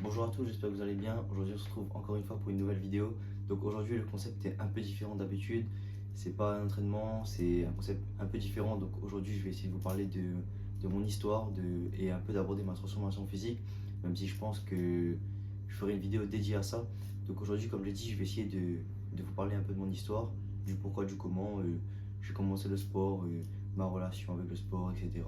Bonjour à tous, j'espère que vous allez bien. Aujourd'hui on se retrouve encore une fois pour une nouvelle vidéo. Donc aujourd'hui le concept est un peu différent d'habitude. C'est pas un entraînement, c'est un concept un peu différent. Donc aujourd'hui je vais essayer de vous parler de mon histoire et un peu d'aborder ma transformation physique. Même si je pense que je ferai une vidéo dédiée à ça. Donc aujourd'hui comme j'ai dit je vais essayer de vous parler un peu de mon histoire, du pourquoi, du comment. J'ai commencé le sport, ma relation avec le sport, etc.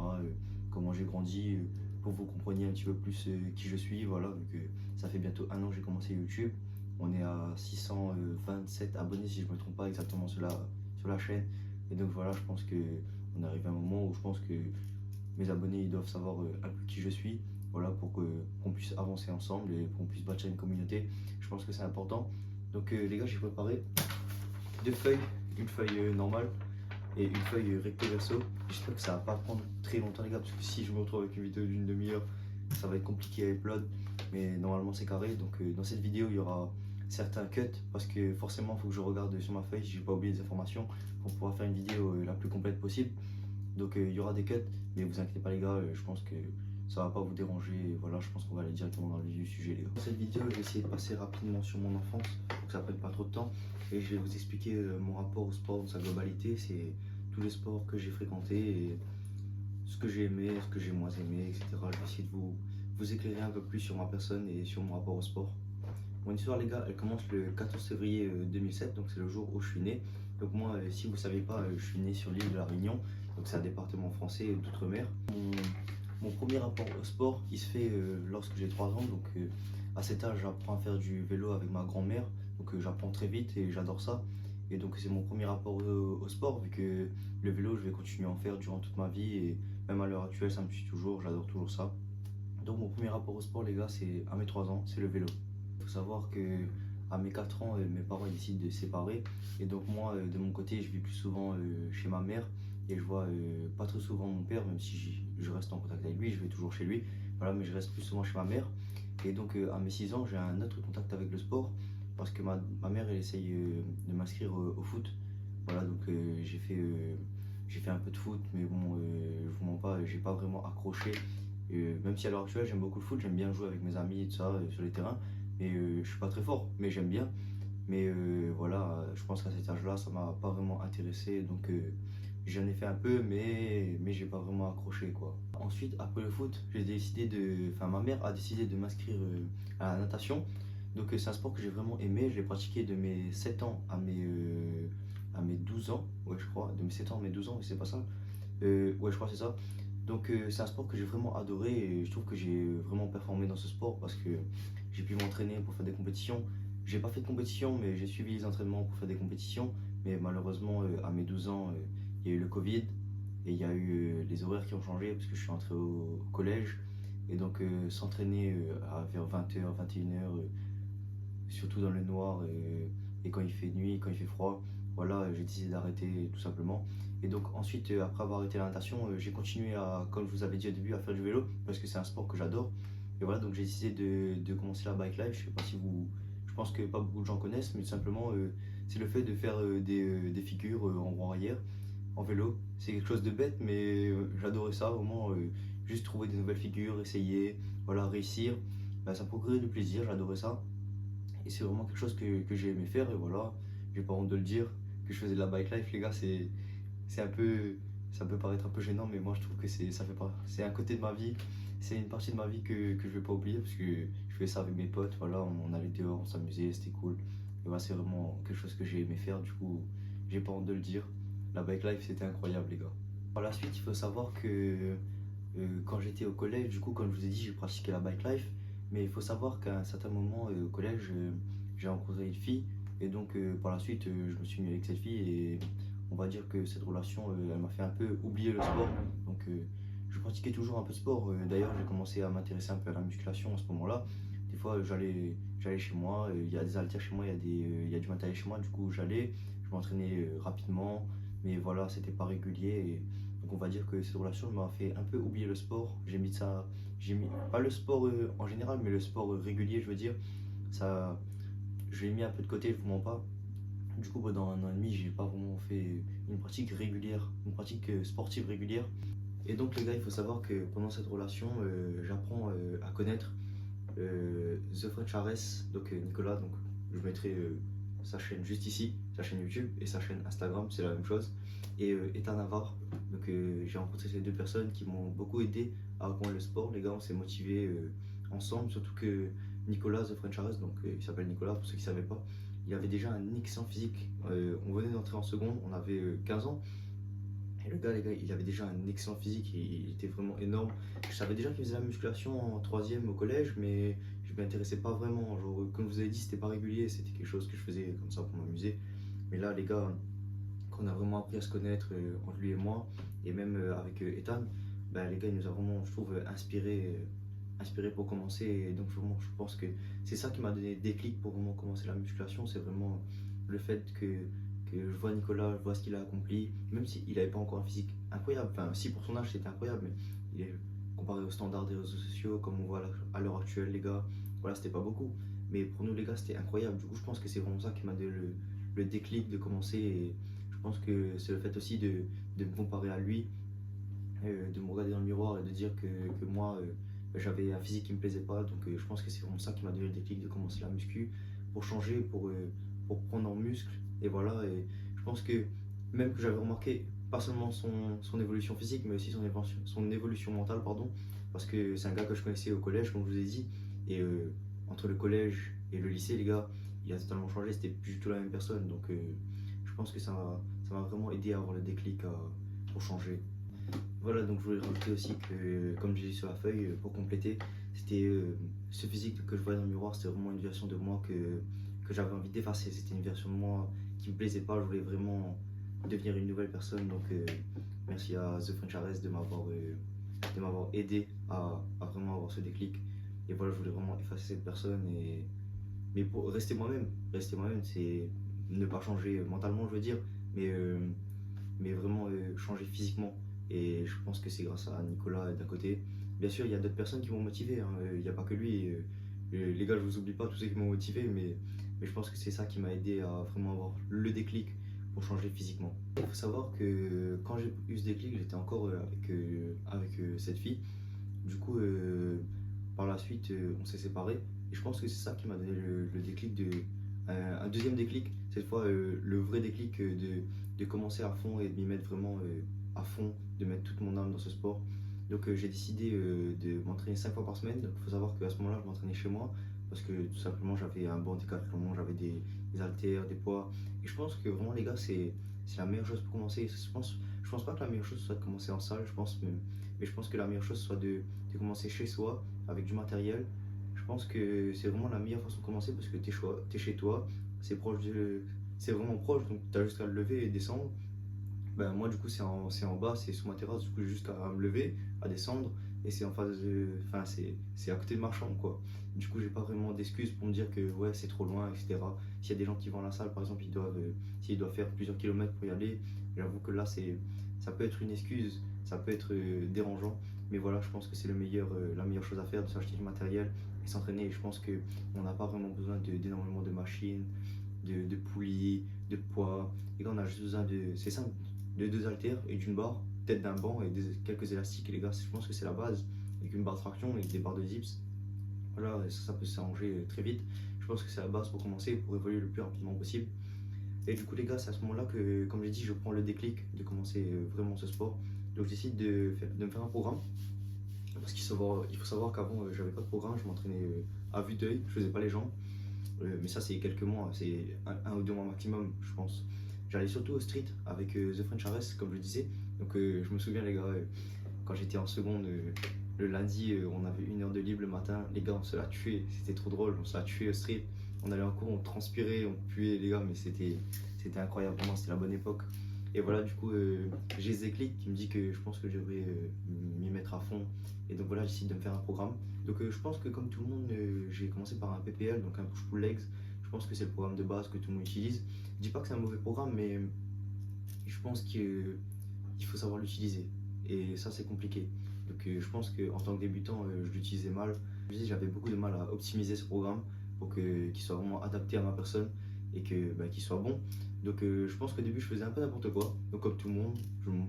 Comment j'ai grandi. Pour que vous compreniez un petit peu plus qui je suis. Voilà, vu que ça fait bientôt un an que j'ai commencé YouTube. On est à 627 abonnés, si je ne me trompe pas exactement sur la chaîne. Et donc voilà, je pense qu'on arrive à un moment où je pense que mes abonnés ils doivent savoir un peu qui je suis. Voilà, pour qu'on puisse avancer ensemble et qu'on puisse bâtir une communauté. Je pense que c'est important. Donc les gars, j'ai préparé deux feuilles, une feuille normale et une feuille recto verso. J'espère que ça va pas prendre très longtemps les gars, parce que si je me retrouve avec une vidéo d'une demi-heure, ça va être compliqué à upload, mais normalement c'est carré. Donc dans cette vidéo il y aura certains cuts, parce que forcément il faut que je regarde sur ma feuille si j'ai pas oublié des informations pour pouvoir faire une vidéo la plus complète possible. Donc il y aura des cuts, mais vous inquiétez pas les gars, je pense que ça va pas vous déranger. Voilà, je pense qu'on va aller directement dans le vif du sujet les gars. Dans cette vidéo je vais essayer de passer rapidement sur mon enfance pour que ça prenne pas trop de temps, et je vais vous expliquer mon rapport au sport dans sa globalité. C'est tous les sports que j'ai fréquentés et ce que j'ai aimé, ce que j'ai moins aimé, etc. Je vais essayer de vous éclairer un peu plus sur ma personne et sur mon rapport au sport. Mon histoire les gars, elle commence le 14 février 2007, donc c'est le jour où je suis né. Donc moi, si vous ne savez pas, je suis né sur l'île de la Réunion, donc c'est un département français d'outre-mer. Mon premier rapport au sport, il se fait lorsque j'ai 3 ans, donc à cet âge, j'apprends à faire du vélo avec ma grand-mère, donc j'apprends très vite et j'adore ça. Et donc c'est mon premier rapport au sport, vu que le vélo, je vais continuer à en faire durant toute ma vie, et même à l'heure actuelle, ça me suit toujours, j'adore toujours ça. Donc mon premier rapport au sport, les gars, c'est à mes 3 ans, c'est le vélo. Il faut savoir que à mes 4 ans, mes parents ils décident de se séparer. Et donc moi, de mon côté, je vis plus souvent chez ma mère. Et je vois pas trop souvent mon père, même si je reste en contact avec lui, je vais toujours chez lui. Voilà, mais je reste plus souvent chez ma mère. Et donc à mes 6 ans, j'ai un autre contact avec le sport. Parce que ma mère, elle essaye de m'inscrire au foot. Voilà, donc j'ai fait un peu de foot, mais bon, je vous mens pas, j'ai pas vraiment accroché. Même si à l'heure actuelle j'aime beaucoup le foot, j'aime bien jouer avec mes amis et tout ça sur les terrains, mais je suis pas très fort, mais j'aime bien. Mais voilà, je pense qu'à cet âge-là, ça m'a pas vraiment intéressé, donc j'en ai fait un peu, mais j'ai pas vraiment accroché quoi. Ensuite, après le foot, enfin ma mère a décidé de m'inscrire à la natation. Donc c'est un sport que j'ai vraiment aimé, je l'ai pratiqué de mes 7 ans à mes 12 ans, ouais je crois, de mes 7 ans à mes 12 ans, mais c'est pas ça. Ouais, je crois que c'est ça. Donc c'est un sport que j'ai vraiment adoré, et je trouve que j'ai vraiment performé dans ce sport parce que j'ai pu m'entraîner pour faire des compétitions. J'ai pas fait de compétition, mais j'ai suivi les entraînements pour faire des compétitions. Mais malheureusement, à mes 12 ans, il y a eu le Covid, et il y a eu les horaires qui ont changé parce que je suis entré au collège. Et donc s'entraîner vers 20h, 21h, surtout dans le noir, et quand il fait nuit, quand il fait froid, voilà, j'ai décidé d'arrêter tout simplement. Et donc ensuite, après avoir arrêté la natation, j'ai continué à, comme je vous avais dit au début, à faire du vélo parce que c'est un sport que j'adore. Et voilà, donc j'ai décidé de commencer la bike life. Je sais pas si vous, je pense que pas beaucoup de gens connaissent, mais tout simplement, c'est le fait de faire des figures en rond arrière en vélo. C'est quelque chose de bête, mais j'adorais ça, vraiment, juste trouver des nouvelles figures, essayer, voilà, réussir. Ben, ça me procurait du plaisir, j'adorais ça. Et c'est vraiment quelque chose que j'ai aimé faire, et voilà, j'ai pas honte de le dire, que je faisais de la bike life, les gars, c'est un peu, ça peut paraître un peu gênant, mais moi je trouve que ça fait pas, c'est un côté de ma vie, c'est une partie de ma vie que je vais pas oublier, parce que je faisais ça avec mes potes, voilà, on allait dehors, on s'amusait, c'était cool. Et voilà, c'est vraiment quelque chose que j'ai aimé faire, du coup, j'ai pas honte de le dire. La bike life, c'était incroyable, les gars. Par la suite, il faut savoir que quand j'étais au collège, du coup, comme je vous ai dit, j'ai pratiqué la bike life. Mais il faut savoir qu'à un certain moment au collège, j'ai rencontré une fille. Et donc, par la suite, je me suis mis avec cette fille. Et on va dire que cette relation, elle m'a fait un peu oublier le sport. Donc, je pratiquais toujours un peu de sport. D'ailleurs, j'ai commencé à m'intéresser un peu à la musculation à ce moment-là. Des fois, j'allais chez moi. Il y a des haltères chez moi, il y a du matériel chez moi. Du coup, je m'entraînais rapidement. Mais voilà, c'était pas régulier. Donc on va dire que cette relation m'a fait un peu oublier le sport. J'ai mis pas le sport en général, mais le sport régulier, je veux dire. Ça, je l'ai mis un peu de côté, je vous mens pas. Du coup, pendant un an et demi, j'ai pas vraiment fait une pratique régulière, une pratique sportive régulière. Et donc les gars, il faut savoir que pendant cette relation, j'apprends à connaître The French Ares, donc Nicolas, donc je mettrai sa chaîne juste ici, sa chaîne YouTube et sa chaîne Instagram, c'est la même chose. Et Ethan Navarre, donc j'ai rencontré ces deux personnes qui m'ont beaucoup aidé à apprendre le sport. Les gars, on s'est motivés ensemble, surtout que Nicolas The French Ares, donc il s'appelle Nicolas pour ceux qui ne savaient pas, il avait déjà un excellent physique. On venait d'entrer en seconde, on avait 15 ans. Et le gars, les gars, il avait déjà un excellent physique, il était vraiment énorme. Je savais déjà qu'il faisait la musculation en troisième au collège, mais je ne m'intéressais pas vraiment. Genre, comme vous avez dit, c'était pas régulier, c'était quelque chose que je faisais comme ça pour m'amuser. Mais là, les gars, qu'on a vraiment appris à se connaître entre lui et moi, et même avec Ethan, ben, les gars, il nous a vraiment, je trouve, inspiré pour commencer. Et donc, vraiment, je pense que c'est ça qui m'a donné des déclic pour vraiment commencer la musculation. C'est vraiment le fait que je vois Nicolas, je vois ce qu'il a accompli, même s'il n'avait pas encore un physique incroyable. Enfin, si pour son âge c'était incroyable, mais il est comparé aux standards des réseaux sociaux, comme on voit à l'heure actuelle, les gars, voilà, c'était pas beaucoup. Mais pour nous, les gars, c'était incroyable. Du coup, je pense que c'est vraiment ça qui m'a donné le déclic de commencer. Et je pense que c'est le fait aussi de me comparer à lui, de me regarder dans le miroir et de dire que moi, j'avais un physique qui me plaisait pas. Donc, je pense que c'est vraiment ça qui m'a donné le déclic de commencer la muscu pour changer, pour prendre en muscle. Et voilà, et je pense que même que j'avais remarqué pas seulement son évolution physique, mais aussi son évolution mentale, pardon, parce que c'est un gars que je connaissais au collège, comme je vous ai dit, et entre le collège et le lycée, les gars, il a totalement changé, c'était plus du tout la même personne, donc je pense que ça m'a vraiment aidé à avoir le déclic pour changer. Voilà, donc je voulais rajouter aussi que, comme j'ai dit sur la feuille, pour compléter, c'était ce physique que je voyais dans le miroir, c'était vraiment une version de moi que j'avais envie d'effacer. C'était une version de moi qui me plaisait pas, je voulais vraiment devenir une nouvelle personne. Donc merci à The French Ares de m'avoir aidé à vraiment avoir ce déclic. Et voilà, je voulais vraiment effacer cette personne. Mais pour rester moi-même, c'est ne pas changer mentalement, je veux dire, mais, euh, mais vraiment changer physiquement. Et je pense que c'est grâce à Nicolas d'un côté. Bien sûr, il y a d'autres personnes qui m'ont motivé, hein. Il n'y a pas que lui. Les gars, je vous oublie pas, tous ceux qui m'ont motivé, mais je pense que c'est ça qui m'a aidé à vraiment avoir le déclic pour changer physiquement. Il faut savoir que quand j'ai eu ce déclic, j'étais encore avec cette fille. Du coup, par la suite, on s'est séparés. Et je pense que c'est ça qui m'a donné le déclic un deuxième déclic, cette fois le vrai déclic de commencer à fond et de m'y mettre vraiment à fond, de mettre toute mon âme dans ce sport. Donc j'ai décidé de m'entraîner 5 fois par semaine. Donc il faut savoir qu'à ce moment-là, je m'entraînais chez moi parce que tout simplement j'avais un banc décathlon, j'avais des haltères, des poids. Et je pense que vraiment les gars, c'est la meilleure chose pour commencer. Je pense pas que la meilleure chose soit de commencer en salle, mais je pense que la meilleure chose soit de commencer chez soi avec du matériel. Je pense que c'est vraiment la meilleure façon de commencer parce que t'es chez toi, c'est vraiment proche, donc tu as juste à le lever et descendre. Ben, moi, du coup, c'est en bas, c'est sous ma terrasse, du coup, j'ai juste à me lever, à descendre, et c'est en face de. Enfin, c'est à côté de ma chambre, quoi. Du coup, j'ai pas vraiment d'excuses pour me dire que ouais, c'est trop loin, etc. S'il y a des gens qui vont à la salle, par exemple, s'ils doivent faire plusieurs kilomètres pour y aller, j'avoue que là, ça peut être une excuse, ça peut être dérangeant, mais voilà, je pense que c'est la meilleure chose à faire, de s'acheter du matériel et s'entraîner. Et je pense qu'on n'a pas vraiment besoin d'énormément de machines, de poulies, de poids. Et quand on a juste besoin c'est simple, de deux haltères et d'une barre, peut-être d'un banc et quelques élastiques. Et les gars, je pense que c'est la base. Avec une barre de traction et des barres de dips, voilà, ça peut s'arranger très vite. Je pense que c'est la base pour commencer, pour évoluer le plus rapidement possible. Et du coup, les gars, c'est à ce moment-là que, comme j'ai dit, je prends le déclic de commencer vraiment ce sport. Donc, je décide de me faire un programme. Parce il faut savoir qu'avant, j'avais pas de programme, je m'entraînais à vue d'œil, je faisais pas les jambes. Mais ça, c'est quelques mois, c'est un ou deux mois maximum, je pense. J'allais surtout au street avec The French Ares, comme je le disais. Donc, je me souviens, les gars, quand j'étais en seconde, le lundi, on avait 1 heure de libre le matin. Les gars, on se l'a tué, c'était trop drôle, on se l'a tué au street. On allait en cours, on transpirait, on puait, les gars, mais c'était incroyable, vraiment, c'était la bonne époque. Et voilà, du coup, j'ai ce déclic qui me dit que je pense que je devrais m'y mettre à fond. Et donc voilà, j'essaie de me faire un programme. Donc je pense que comme tout le monde, j'ai commencé par un PPL, donc un push-pull legs. Je pense que c'est le programme de base que tout le monde utilise. Je dis pas que c'est un mauvais programme, mais je pense qu'il faut savoir l'utiliser. Et ça, c'est compliqué. Donc je pense qu'en tant que débutant, je l'utilisais mal. J'avais beaucoup de mal à optimiser ce programme pour qu'il soit vraiment adapté à ma personne et qu'il soit bon. Donc je pense qu'au début, je faisais un peu n'importe quoi. Donc comme tout le monde,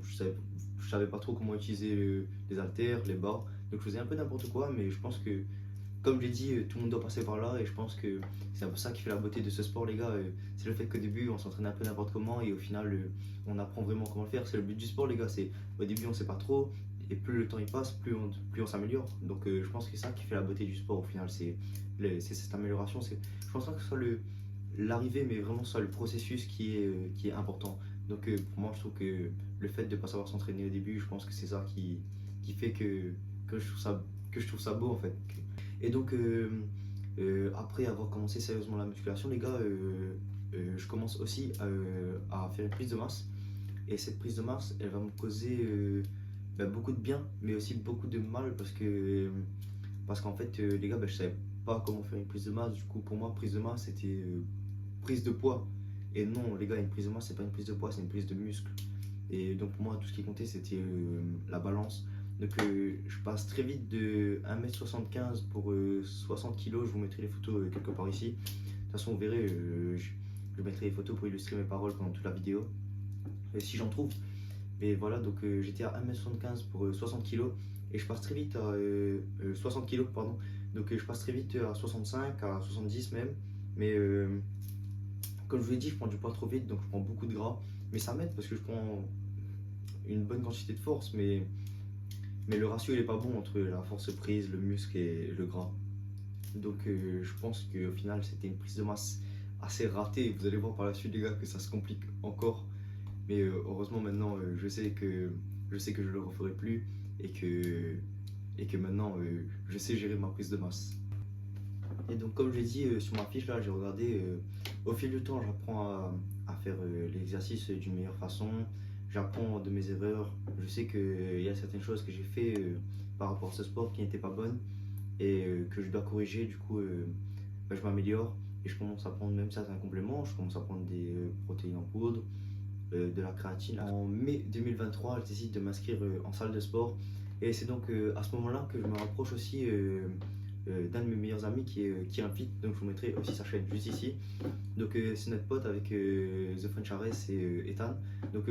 je savais pas trop comment utiliser les haltères, les barres. Donc je faisais un peu n'importe quoi, mais je pense que comme je l'ai dit, tout le monde doit passer par là et je pense que c'est un peu ça qui fait la beauté de ce sport, les gars. C'est le fait qu'au début, on s'entraîne un peu n'importe comment et au final, on apprend vraiment comment le faire. C'est le but du sport, les gars. C'est au début, on sait pas trop et plus le temps il passe, plus on s'améliore. Donc, je pense que c'est ça qui fait la beauté du sport au final. C'est cette amélioration. Je pense pas que ce soit l'arrivée, mais vraiment soit le processus qui est important. Donc, pour moi, je trouve que le fait de ne pas savoir s'entraîner au début, je pense que c'est ça qui fait que je trouve ça beau en fait. Et donc, après avoir commencé sérieusement la musculation, les gars, je commence aussi à faire une prise de masse. Et cette prise de masse, elle va me causer beaucoup de bien, mais aussi beaucoup de mal parce qu'en fait, les gars, je savais pas comment faire une prise de masse. Du coup, pour moi, prise de masse, c'était prise de poids. Et non, les gars, une prise de masse, c'est pas une prise de poids, c'est une prise de muscle. Et donc, pour moi, tout ce qui comptait, c'était la balance. Donc, je passe très vite de 1m75 pour 60 kg. Je vous mettrai les photos quelque part ici. De toute façon, vous verrez, je mettrai les photos pour illustrer mes paroles pendant toute la vidéo. Si j'en trouve. Mais voilà, donc j'étais à 1m75 pour 60 kg. Et je passe très vite à 60 kg, pardon. Donc, je passe très vite à 65, à 70 même. Mais comme je vous l'ai dit, je prends du poids trop vite, donc je prends beaucoup de gras. Mais ça m'aide parce que je prends une bonne quantité de force, mais le ratio il est pas bon entre la force prise, le muscle et le gras. Donc je pense qu'au final c'était une prise de masse assez ratée. Vous allez voir par la suite les gars que ça se complique encore. Mais heureusement maintenant je sais que je le referai plus et que maintenant je sais gérer ma prise de masse. Et donc comme je l'ai dit sur ma fiche là, j'ai regardé au fil du temps j'apprends à faire l'exercice d'une meilleure façon. J'apprends de mes erreurs. Je sais qu'il y a certaines choses que j'ai fait par rapport à ce sport qui n'étaient pas bonnes et que je dois corriger. Du coup, je m'améliore et je commence à prendre même certains compléments. Je commence à prendre des protéines en poudre, de la créatine. En mai 2023, je décide de m'inscrire en salle de sport et c'est donc à ce moment-là que je me rapproche aussi d'un de mes meilleurs amis qui est un fit. Donc je vous mettrai aussi sa chaîne juste ici. Donc c'est notre pote avec The French Ares et Ethan. Donc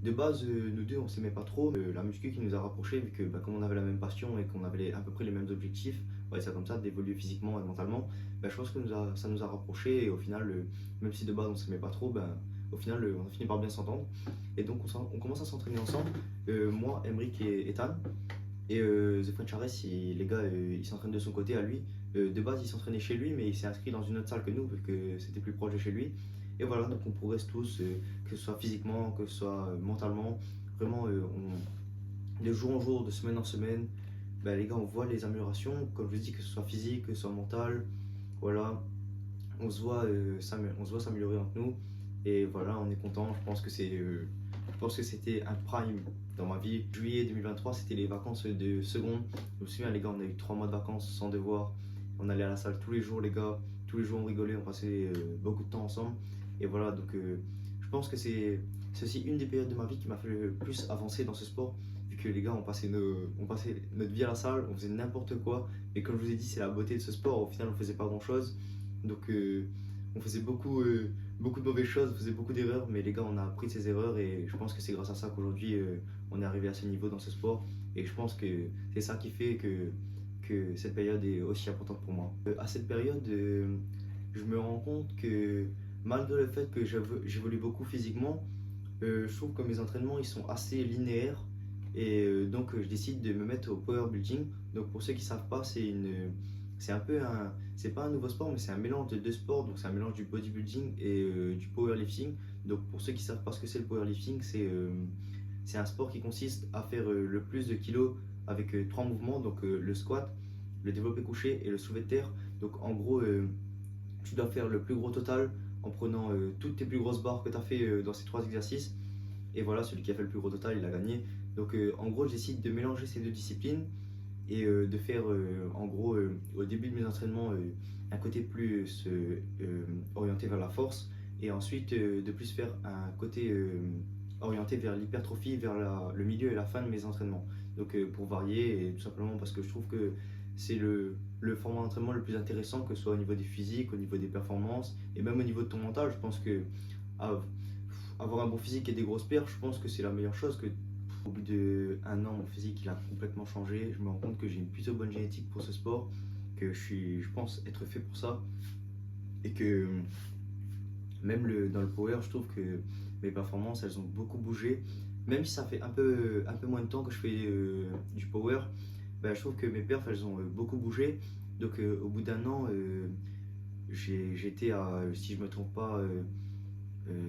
de base, nous deux on s'aimait pas trop. La muscu qui nous a rapprochés, vu que comme on avait la même passion et qu'on avait à peu près les mêmes objectifs, ouais, c'est comme ça, d'évoluer physiquement et mentalement, je pense que ça nous a rapprochés et au final, même si de base on s'aimait pas trop, au final on a fini par bien s'entendre. Et donc on commence à s'entraîner ensemble, moi, Emric et Ethan. Et The French Ares, les gars, il s'entraîne de son côté à lui. De base, il s'entraînait chez lui, mais il s'est inscrit dans une autre salle que nous, vu que c'était plus proche de chez lui. Et voilà, donc on progresse tous, que ce soit physiquement, que ce soit mentalement. Vraiment, de jour en jour, de semaine en semaine, les gars, on voit les améliorations. Comme je vous dis, que ce soit physique, que ce soit mental. Voilà, on se voit s'améliorer entre nous. Et voilà, on est content. Je pense que c'était un prime dans ma vie. Juillet 2023, c'était les vacances de seconde. Je me souviens, les gars, on a eu 3 mois de vacances sans devoir. On allait à la salle tous les jours, les gars. Tous les jours, on rigolait, on passait beaucoup de temps ensemble. Et voilà, donc je pense que c'est aussi une des périodes de ma vie qui m'a fait le plus avancer dans ce sport. Vu que les gars, on passait notre vie à la salle, on faisait n'importe quoi. Et comme je vous ai dit, c'est la beauté de ce sport. Au final, on faisait pas grand chose. Donc on faisait beaucoup de mauvaises choses, on faisait beaucoup d'erreurs. Mais les gars, on a appris de ces erreurs. Et je pense que c'est grâce à ça qu'aujourd'hui, on est arrivé à ce niveau dans ce sport. Et je pense que c'est ça qui fait que cette période est aussi importante pour moi. À cette période, je me rends compte que malgré le fait que j'évolue beaucoup physiquement, je trouve que mes entraînements ils sont assez linéaires et donc je décide de me mettre au power building. Donc pour ceux qui ne savent pas, c'est pas un nouveau sport, mais c'est un mélange de deux sports. Donc c'est un mélange du bodybuilding et du powerlifting. Donc pour ceux qui ne savent pas ce que c'est le powerlifting, c'est un sport qui consiste à faire le plus de kilos avec 3 mouvements, donc le squat, le développé couché et le soulevé de terre. Donc en gros, tu dois faire le plus gros total en prenant toutes tes plus grosses barres que tu as fait dans ces 3 exercices. Et voilà, celui qui a fait le plus gros total, il a gagné. Donc en gros, j'essaie de mélanger ces deux disciplines et de faire en gros au début de mes entraînements un côté plus orienté vers la force et ensuite de plus faire un côté orienté vers l'hypertrophie, vers le milieu et la fin de mes entraînements. Donc pour varier et tout simplement parce que je trouve que c'est le format d'entraînement le plus intéressant, que ce soit au niveau des physiques, au niveau des performances et même au niveau de ton mental. Je pense que avoir un bon physique et des grosses perfs, je pense que c'est la meilleure chose. Au bout d'1 an, mon physique il a complètement changé. Je me rends compte que j'ai une plutôt bonne génétique pour ce sport que je pense être fait pour ça. Et que même dans le power, je trouve que mes performances, elles ont beaucoup bougé. Même si ça fait un peu moins de temps que je fais du power, ben, je trouve que mes perfs, elles ont beaucoup bougé. Donc au bout d'un an, j'étais à, si je me trompe pas,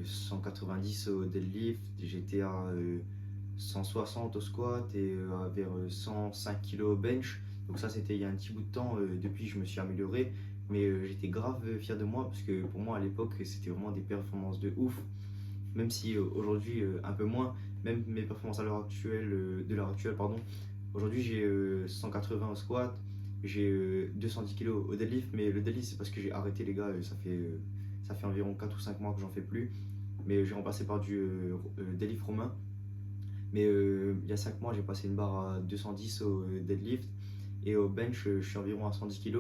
190 au deadlift, j'étais à 160 au squat et vers 105 kg au bench. Donc ça c'était il y a un petit bout de temps, depuis je me suis amélioré, mais j'étais grave fier de moi parce que pour moi à l'époque c'était vraiment des performances de ouf, même si aujourd'hui un peu moins, même mes performances à l'heure actuelle, pardon, aujourd'hui j'ai 180 au squat, j'ai 210 kg au deadlift, mais le deadlift c'est parce que j'ai arrêté les gars, ça fait environ 4 ou 5 mois que j'en fais plus, mais j'ai remplacé par du deadlift romain. Mais il y a 5 mois, j'ai passé une barre à 210 au deadlift et au bench, je suis environ à 110 kg.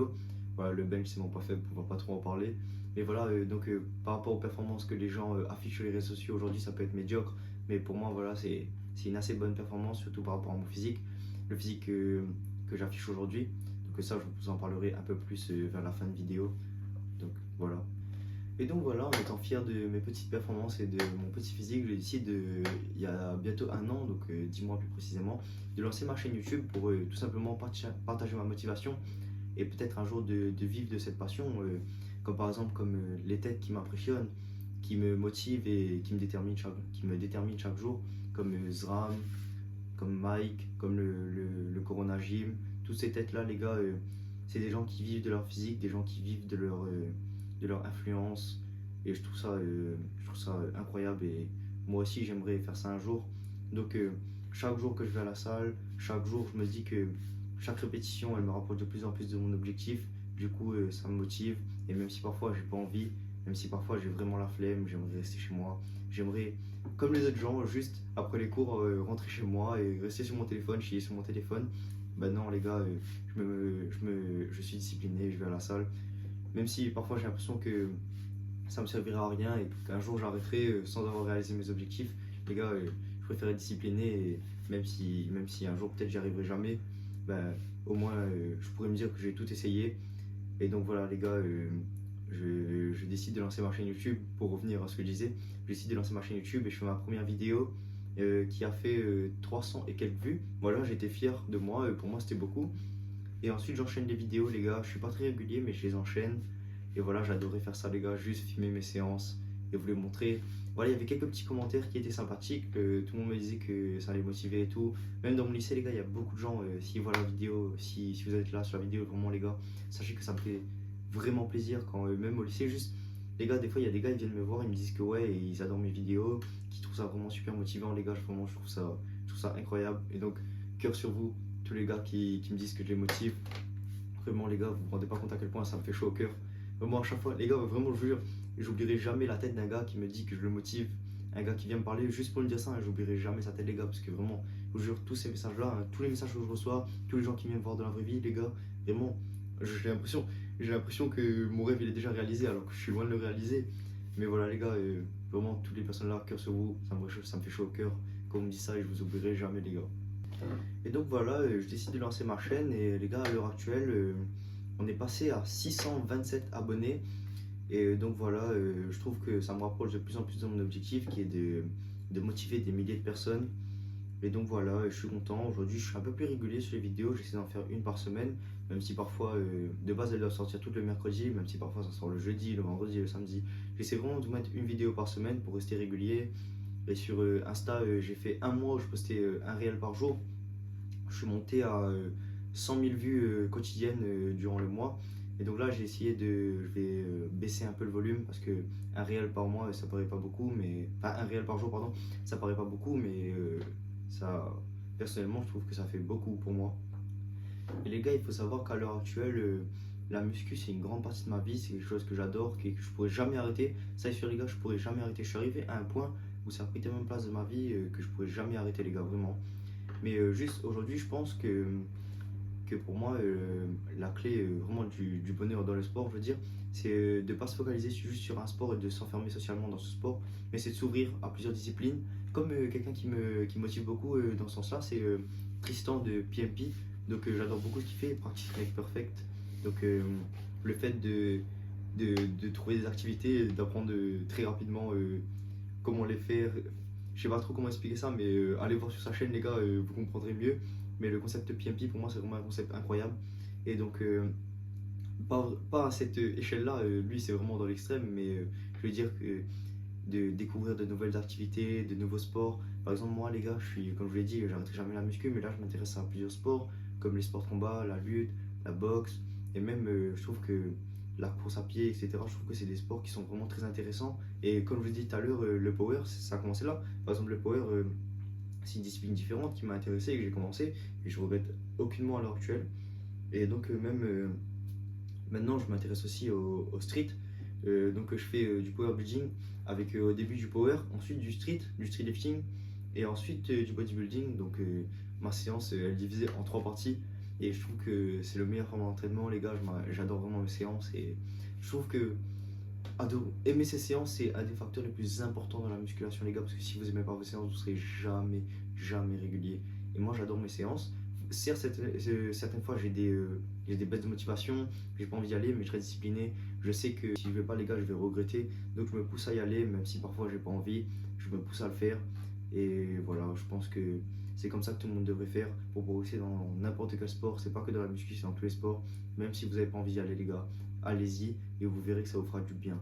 Voilà, le bench, c'est mon point faible, on va pas trop en parler. Mais voilà, donc par rapport aux performances que les gens affichent sur les réseaux sociaux aujourd'hui, ça peut être médiocre. Mais pour moi, voilà, c'est une assez bonne performance, surtout par rapport à mon physique, le physique que j'affiche aujourd'hui. Donc ça, je vous en parlerai un peu plus vers la fin de vidéo. Donc voilà. Et donc voilà, en étant fier de mes petites performances et de mon petit physique, j'ai décidé, il y a bientôt un an, donc 10 mois plus précisément, de lancer ma chaîne YouTube pour tout simplement partager ma motivation et peut-être un jour de vivre de cette passion, comme par exemple les têtes qui m'impressionnent, qui me motivent et qui me déterminent chaque jour, comme Zram, comme Mike, comme le Corona Gym. Toutes ces têtes-là, les gars, c'est des gens qui vivent de leur physique, des gens qui vivent de leur influence, et je trouve ça incroyable, et moi aussi j'aimerais faire ça un jour. Donc chaque jour que je vais à la salle, chaque jour je me dis que chaque répétition elle me rapproche de plus en plus de mon objectif. Du coup ça me motive, et même si parfois j'ai pas envie, même si parfois j'ai vraiment la flemme, j'aimerais rester chez moi, j'aimerais comme les autres gens juste après les cours rentrer chez moi et rester sur mon téléphone, chier sur mon téléphone. Ben non les gars, je suis discipliné, je vais à la salle. Même si parfois j'ai l'impression que ça me servira à rien et qu'un jour j'arrêterai sans avoir réalisé mes objectifs, les gars, je préfère être discipliné, et même si un jour peut-être j'y arriverai jamais, ben, au moins je pourrais me dire que j'ai tout essayé. Et donc voilà les gars, je décide de lancer ma chaîne YouTube. Pour revenir à ce que je disais, je décide de lancer ma chaîne YouTube et je fais ma première vidéo qui a fait 300 et quelques vues. Voilà, j'étais fier de moi, pour moi c'était beaucoup. Et ensuite j'enchaîne les vidéos les gars, je suis pas très régulier mais je les enchaîne. Et voilà, j'adorais faire ça les gars, juste filmer mes séances et vous les montrer. Voilà, il y avait quelques petits commentaires qui étaient sympathiques, tout le monde me disait que ça les motivait et tout. Même dans mon lycée les gars, il y a beaucoup de gens, s'ils voient la vidéo, si vous êtes là sur la vidéo, vraiment les gars, sachez que ça me fait vraiment plaisir quand même au lycée, juste les gars, des fois il y a des gars, ils viennent me voir, ils me disent que ouais, et ils adorent mes vidéos, qu'ils trouvent ça vraiment super motivant les gars, vraiment je trouve ça incroyable. Et donc, cœur sur vous, tous les gars qui me disent que je les motive. Vraiment les gars, vous vous rendez pas compte à quel point ça me fait chaud au cœur. Vraiment à chaque fois, les gars, vraiment je vous jure, j'oublierai jamais la tête d'un gars qui me dit que je le motive. Un gars qui vient me parler juste pour me dire ça, hein, j'oublierai jamais sa tête les gars, parce que vraiment, je vous jure, tous ces messages là, hein, tous les messages que je reçois, tous les gens qui viennent me voir dans la vraie vie les gars, vraiment, j'ai l'impression que mon rêve il est déjà réalisé alors que je suis loin de le réaliser. Mais voilà les gars, vraiment toutes les personnes là, cœur sur vous, ça me fait chaud au cœur quand on me dit ça, et je vous oublierai jamais les gars. Et donc voilà, je décide de lancer ma chaîne, et les gars, à l'heure actuelle, on est passé à 627 abonnés. Et donc voilà, je trouve que ça me rapproche de plus en plus de mon objectif qui est de motiver des milliers de personnes. Et donc voilà, je suis content. Aujourd'hui, je suis un peu plus régulier sur les vidéos, j'essaie d'en faire une par semaine, même si parfois, de base, elle doit sortir tout le mercredi, même si parfois ça sort le jeudi, le vendredi, le samedi. J'essaie vraiment de mettre une vidéo par semaine pour rester régulier. Et sur Insta, j'ai fait un mois où je postais un réel par jour. Je suis monté à 100 000 vues quotidiennes durant le mois. Et donc là, je vais baisser un peu le volume parce que un réel par mois, ça paraît pas beaucoup, mais enfin un réel par jour, pardon, ça paraît pas beaucoup, mais ça, personnellement, je trouve que ça fait beaucoup pour moi. Et les gars, il faut savoir qu'à l'heure actuelle, la muscu, c'est une grande partie de ma vie, c'est quelque chose que j'adore, que je pourrais jamais arrêter. Ça, sur les gars, je pourrais jamais arrêter. Je suis arrivé à un point où ça a pris tellement de place de ma vie que je pourrais jamais arrêter, les gars, vraiment. Mais juste aujourd'hui, je pense que pour moi, la clé vraiment du bonheur dans le sport, je veux dire, c'est de ne pas se focaliser juste sur un sport et de s'enfermer socialement dans ce sport, mais c'est de s'ouvrir à plusieurs disciplines. Comme quelqu'un qui me motive beaucoup dans ce sens-là, c'est Tristan de PMP. Donc j'adore beaucoup ce qu'il fait, Practice Make Perfect. Donc le fait de trouver des activités, d'apprendre très rapidement comment les faire. Je sais pas trop comment expliquer ça, mais allez voir sur sa chaîne, les gars, vous comprendrez mieux. Mais le concept PMP, pour moi, c'est vraiment un concept incroyable. Et donc, pas à cette échelle-là, lui, c'est vraiment dans l'extrême, mais je veux dire que de découvrir de nouvelles activités, de nouveaux sports. Par exemple, moi, les gars, comme je vous l'ai dit, j'arrêterai jamais la muscu, mais là, je m'intéresse à plusieurs sports, comme les sports de combat, la lutte, la boxe, et même, je trouve que la course à pied, etc., je trouve que c'est des sports qui sont vraiment très intéressants. Et comme je vous l'ai dit tout à l'heure, le power, ça a commencé là. Par exemple, le power, c'est une discipline différente qui m'a intéressé et que j'ai commencé, et je regrette aucunement à l'heure actuelle. Et donc, même maintenant, je m'intéresse aussi au street. Donc, je fais du power building avec au début du power, ensuite du street lifting et ensuite du bodybuilding. Donc, ma séance, elle est divisée en 3 parties. Et je trouve que c'est le meilleur format d'entraînement, les gars. J'adore vraiment mes séances. Et je trouve que aimer ces séances, c'est un des facteurs les plus importants dans la musculation, les gars. Parce que si vous n'aimez pas vos séances, vous serez jamais régulier. Et moi, j'adore mes séances. Certes, certaines fois, j'ai des baisses de motivation, j'ai pas envie d'y aller, mais je serai discipliné. Je sais que si je vais pas, les gars, je vais regretter. Donc, je me pousse à y aller, même si parfois j'ai pas envie. Je me pousse à le faire. Et voilà, je pense que c'est comme ça que tout le monde devrait faire pour progresser dans n'importe quel sport. C'est pas que dans la muscu, c'est dans tous les sports. Même si vous n'avez pas envie d'y aller, les gars, allez-y et vous verrez que ça vous fera du bien.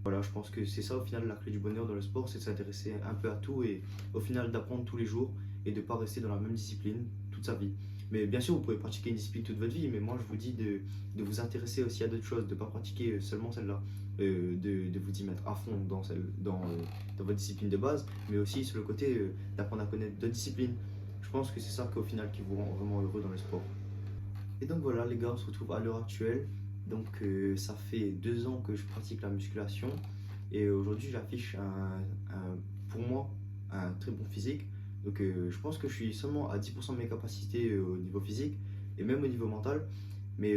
Voilà, je pense que c'est ça au final la clé du bonheur dans le sport, c'est de s'intéresser un peu à tout et au final d'apprendre tous les jours et de ne pas rester dans la même discipline toute sa vie. Mais bien sûr, vous pouvez pratiquer une discipline toute votre vie, mais moi je vous dis de vous intéresser aussi à d'autres choses, de ne pas pratiquer seulement celle-là, de vous y mettre à fond dans votre discipline de base, mais aussi sur le côté d'apprendre à connaître d'autres disciplines. Je pense que c'est ça qu'au final qui vous rend vraiment heureux dans le sport. Et donc voilà les gars, on se retrouve à l'heure actuelle. Donc ça fait 2 ans que je pratique la musculation et aujourd'hui j'affiche pour moi un très bon physique. Donc je pense que je suis seulement à 10% de mes capacités au niveau physique et même au niveau mental, mais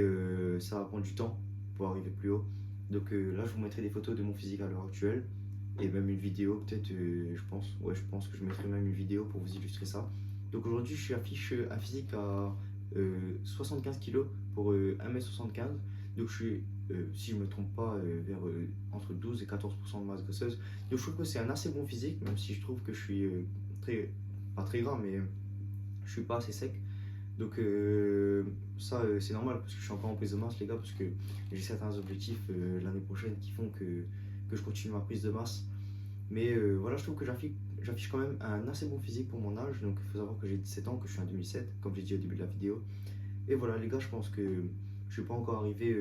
ça va prendre du temps pour arriver plus haut. Donc là je vous mettrai des photos de mon physique à l'heure actuelle et même une vidéo peut-être, je pense que je mettrai même une vidéo pour vous illustrer ça. Donc aujourd'hui je affiche un physique à 75 kg pour 1m75. Donc je suis, si je ne me trompe pas, vers entre 12 et 14% de masse graisseuse. Donc je trouve que c'est un assez bon physique, même si je trouve que je suis pas très gras, mais je suis pas assez sec. Donc ça c'est normal parce que je suis encore en prise de masse les gars, parce que j'ai certains objectifs l'année prochaine qui font que je continue ma prise de masse. Mais voilà, je trouve que j'affiche quand même un assez bon physique pour mon âge. Donc il faut savoir que j'ai 17 ans, que je suis en 2007, comme j'ai dit au début de la vidéo. Et voilà les gars, je pense que je ne suis pas encore arrivé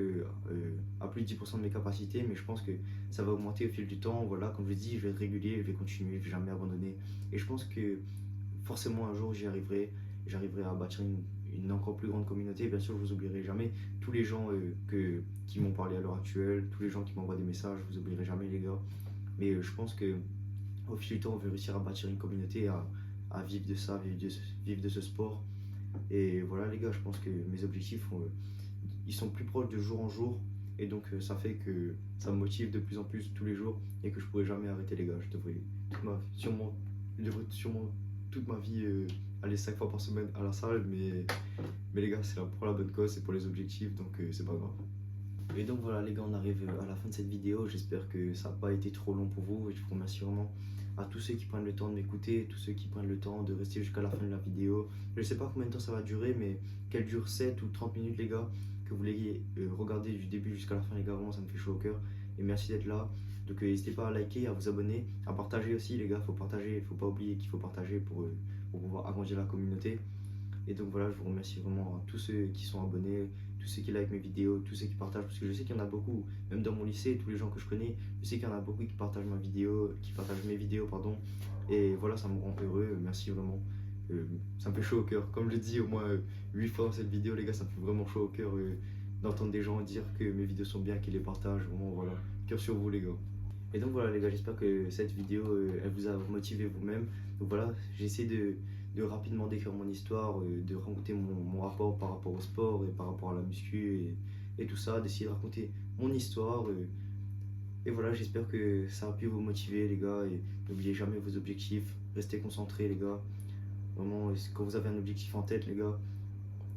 à plus de 10% de mes capacités, mais je pense que ça va augmenter au fil du temps. Voilà, comme je dis, je vais être régulier, je vais continuer, je ne vais jamais abandonner. Et je pense que forcément un jour j'y arriverai, j'arriverai à bâtir une encore plus grande communauté. Bien sûr, je vous oublierai jamais. Tous les gens qui m'ont parlé à l'heure actuelle, tous les gens qui m'envoient des messages, je vous oublierai jamais les gars. Mais je pense que au fil du temps, on veut réussir à bâtir une communauté, à vivre de ça, vivre de ce sport. Et voilà les gars, je pense que mes objectifs, ils sont plus proches de jour en jour. Et donc ça fait que ça me motive de plus en plus tous les jours et que je pourrai jamais arrêter les gars. Je devrais sûrement toute ma vie aller 5 fois par semaine à la salle. Mais les gars, c'est pour la bonne cause, c'est pour les objectifs, donc c'est pas grave. Et donc voilà les gars, on arrive à la fin de cette vidéo. J'espère que ça n'a pas été trop long pour vous. Et je vous remercie vraiment à tous ceux qui prennent le temps de m'écouter, tous ceux qui prennent le temps de rester jusqu'à la fin de la vidéo. Je ne sais pas combien de temps ça va durer, mais qu'elle dure 7 ou 30 minutes les gars, que vous l'ayez regardé du début jusqu'à la fin les gars, vraiment ça me fait chaud au cœur. Et merci d'être là. Donc n'hésitez pas à liker, à vous abonner, à partager aussi les gars. Faut partager, faut pas oublier qu'il faut partager pour pouvoir agrandir la communauté. Et donc voilà, je vous remercie vraiment à tous ceux qui sont abonnés, tous ceux qui likent mes vidéos, tous ceux qui partagent, parce que je sais qu'il y en a beaucoup, même dans mon lycée, tous les gens que je connais, je sais qu'il y en a beaucoup qui partagent mes vidéos, pardon. Et voilà, ça me rend heureux, merci vraiment. Ça me fait chaud au cœur. Comme je le dis au moins 8 fois dans cette vidéo, les gars, ça me fait vraiment chaud au cœur d'entendre des gens dire que mes vidéos sont bien, qu'ils les partagent. Vraiment, voilà, cœur sur vous, les gars. Et donc voilà, les gars, j'espère que cette vidéo, elle vous a motivé vous-même. Donc voilà, j'ai essayé de rapidement décrire mon histoire, de raconter mon rapport par rapport au sport et par rapport à la muscu et tout ça, d'essayer de raconter mon histoire. Et voilà, j'espère que ça a pu vous motiver les gars, et n'oubliez jamais vos objectifs, restez concentrés les gars. Vraiment, quand vous avez un objectif en tête les gars,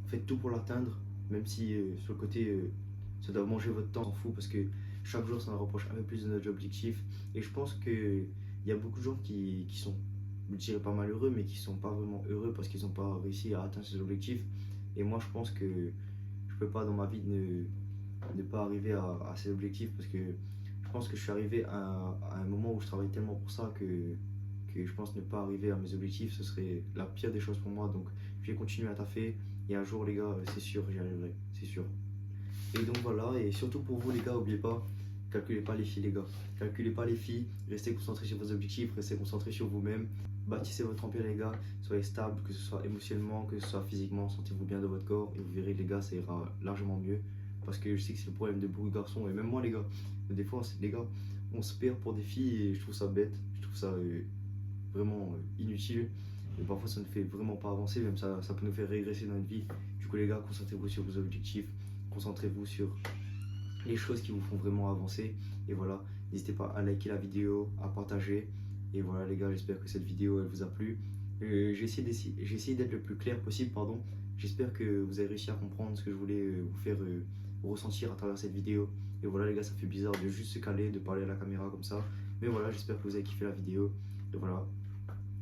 faites tout pour l'atteindre, même si sur le côté ça doit manger votre temps, on s'en fout parce que chaque jour ça nous rapproche un peu plus de notre objectif. Et je pense qu'il y a beaucoup de gens qui sont, je dirais pas malheureux, mais qui sont pas vraiment heureux parce qu'ils n'ont pas réussi à atteindre ces objectifs. Et moi je pense que je peux pas dans ma vie ne pas arriver à ces objectifs parce que je pense que je suis arrivé à un moment où je travaille tellement pour ça que je pense ne pas arriver à mes objectifs, ce serait la pire des choses pour moi. Donc je vais continuer à taffer et un jour les gars, c'est sûr, j'y arriverai, c'est sûr. Et donc voilà, et surtout pour vous les gars, n'oubliez pas, calculez pas les filles les gars. Calculez pas les filles, restez concentrés sur vos objectifs, restez concentrés sur vous-même. Bâtissez votre empire les gars, soyez stable, que ce soit émotionnellement, que ce soit physiquement, sentez-vous bien de votre corps et vous verrez les gars, ça ira largement mieux. Parce que je sais que c'est le problème de beaucoup de garçons, et même moi les gars, des fois les gars, on se perd pour des filles et je trouve ça bête, je trouve ça vraiment inutile. Et parfois ça ne fait vraiment pas avancer, même ça peut nous faire régresser dans notre vie. Du coup les gars, concentrez-vous sur vos objectifs, concentrez-vous sur les choses qui vous font vraiment avancer. Et voilà, n'hésitez pas à liker la vidéo, à partager. Et voilà les gars, j'espère que cette vidéo elle vous a plu. J'ai essayé d'être le plus clair possible, pardon. J'espère que vous avez réussi à comprendre ce que je voulais vous faire ressentir à travers cette vidéo. Et voilà les gars, ça fait bizarre de juste se caler, de parler à la caméra comme ça. Mais voilà, j'espère que vous avez kiffé la vidéo. Et voilà,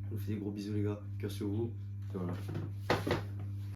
je vous fais des gros bisous les gars, cœur sur vous. Et voilà.